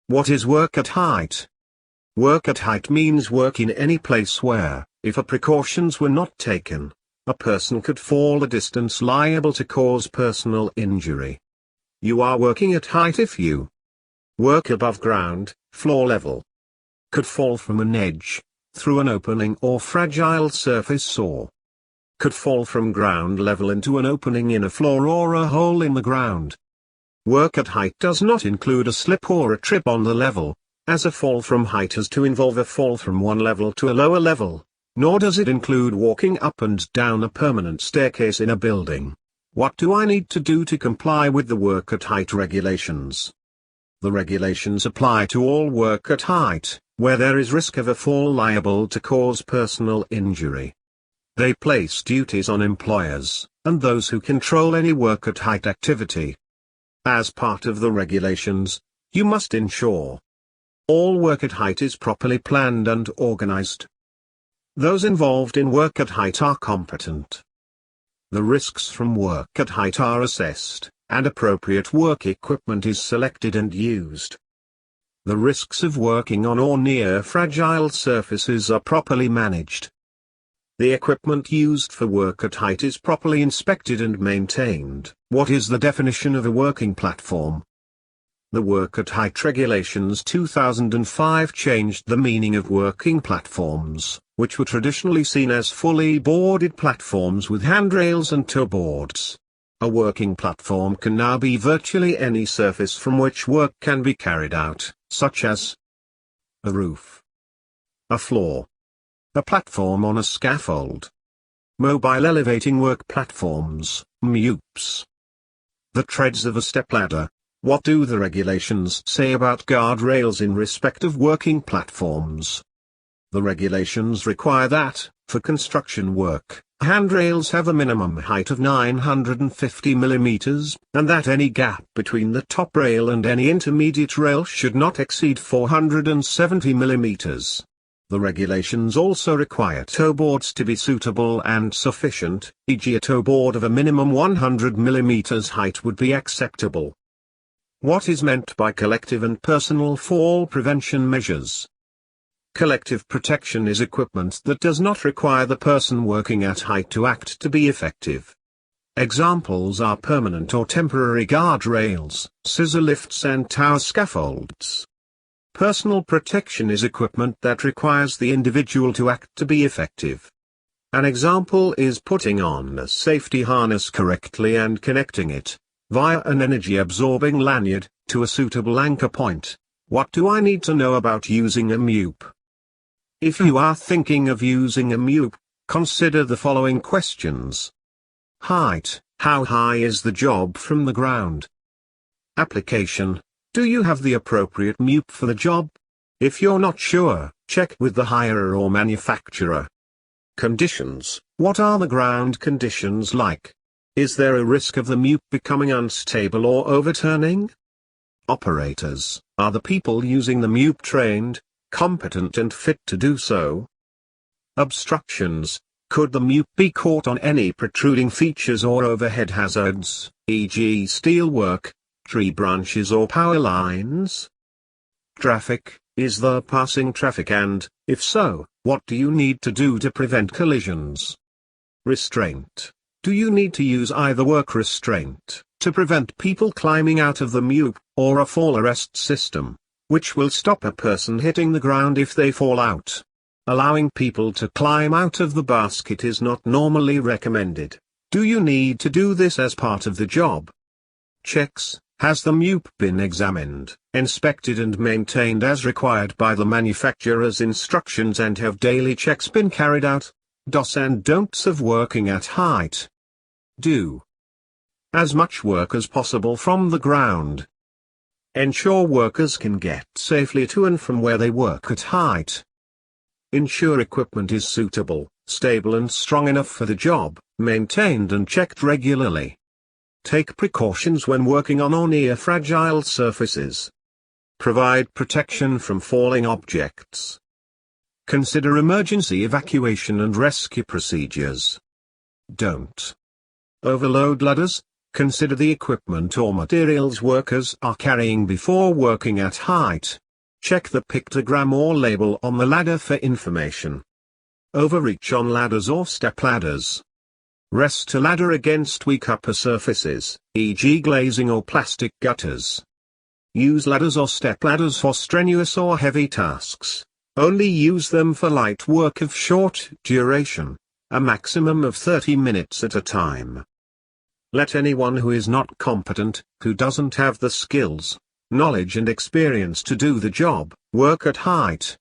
What is work at height? Work at height means work in any place where, if precautions were not taken, a person could fall a distance liable to cause personal injury. You are working at height if you work above ground, floor level. Could fall from an edge, through an opening or fragile surface, or could fall from ground level into an opening in a floor or a hole in the ground. Work at height does not include a slip or a trip on the level, as a fall from height has to involve a fall from one level to a lower level, nor does it include walking up and down a permanent staircase in a building. What do I need to do to comply with the work at height regulations? The regulations apply to all work at height, where there is risk of a fall liable to cause personal injury. They place duties on employers, and those who control any work at height activity. As part of the regulations, you must ensure all work at height is properly planned and organized. Those involved in work at height are competent. The risks from work at height are assessed, and appropriate work equipment is selected and used. The risks of working on or near fragile surfaces are properly managed. The equipment used for work at height is properly inspected and maintained. What is the definition of a working platform? The Work at Height Regulations 2005 changed the meaning of working platforms, which were traditionally seen as fully boarded platforms with handrails and toe boards. A working platform can now be virtually any surface from which work can be carried out, such as a roof, a floor, a platform on a scaffold, mobile elevating work platforms, MUPs, the treads of a stepladder. What do the regulations say about guardrails in respect of working platforms? The regulations require that, for construction work, handrails have a minimum height of 950 mm, and that any gap between the top rail and any intermediate rail should not exceed 470 mm. The regulations also require toe boards to be suitable and sufficient, e.g. a toe board of a minimum 100 mm height would be acceptable. What is meant by collective and personal fall prevention measures? Collective protection is equipment that does not require the person working at height to act to be effective. Examples are permanent or temporary guardrails, scissor lifts and tower scaffolds. Personal protection is equipment that requires the individual to act to be effective. An example is putting on a safety harness correctly and connecting it, via an energy-absorbing lanyard, to a suitable anchor point. What do I need to know about using a MUP? If you are thinking of using a MUP, consider the following questions. Height: how high is the job from the ground? Application: do you have the appropriate MUP for the job? If you're not sure, check with the hirer or manufacturer. Conditions: what are the ground conditions like? Is there a risk of the MUP becoming unstable or overturning? Operators: are the people using the MUP trained, competent and fit to do so? Obstructions: could the MUP be caught on any protruding features or overhead hazards, e.g. steelwork, tree branches or power lines? Traffic: is there passing traffic and, if so, what do you need to do to prevent collisions? Restraint: do you need to use either work restraint, to prevent people climbing out of the MUP, or a fall arrest system, which will stop a person hitting the ground if they fall out? Allowing people to climb out of the basket is not normally recommended. Do you need to do this as part of the job? Checks: has the MUP been examined, inspected and maintained as required by the manufacturer's instructions, and have daily checks been carried out? Do's and don'ts of working at height. Do as much work as possible from the ground. Ensure workers can get safely to and from where they work at height. Ensure equipment is suitable, stable and strong enough for the job, maintained and checked regularly. Take precautions when working on or near fragile surfaces. Provide protection from falling objects. Consider emergency evacuation and rescue procedures. Don't overload ladders, Consider the equipment or materials workers are carrying before working at height. Check the pictogram or label on the ladder for information. Overreach on ladders or step ladders. Rest a ladder against weak upper surfaces, e.g. glazing or plastic gutters. Use ladders or step ladders for strenuous or heavy tasks. Only use them for light work of short duration, a maximum of 30 minutes at a time. Let anyone who is not competent, who doesn't have the skills, knowledge and experience to do the job, work at height.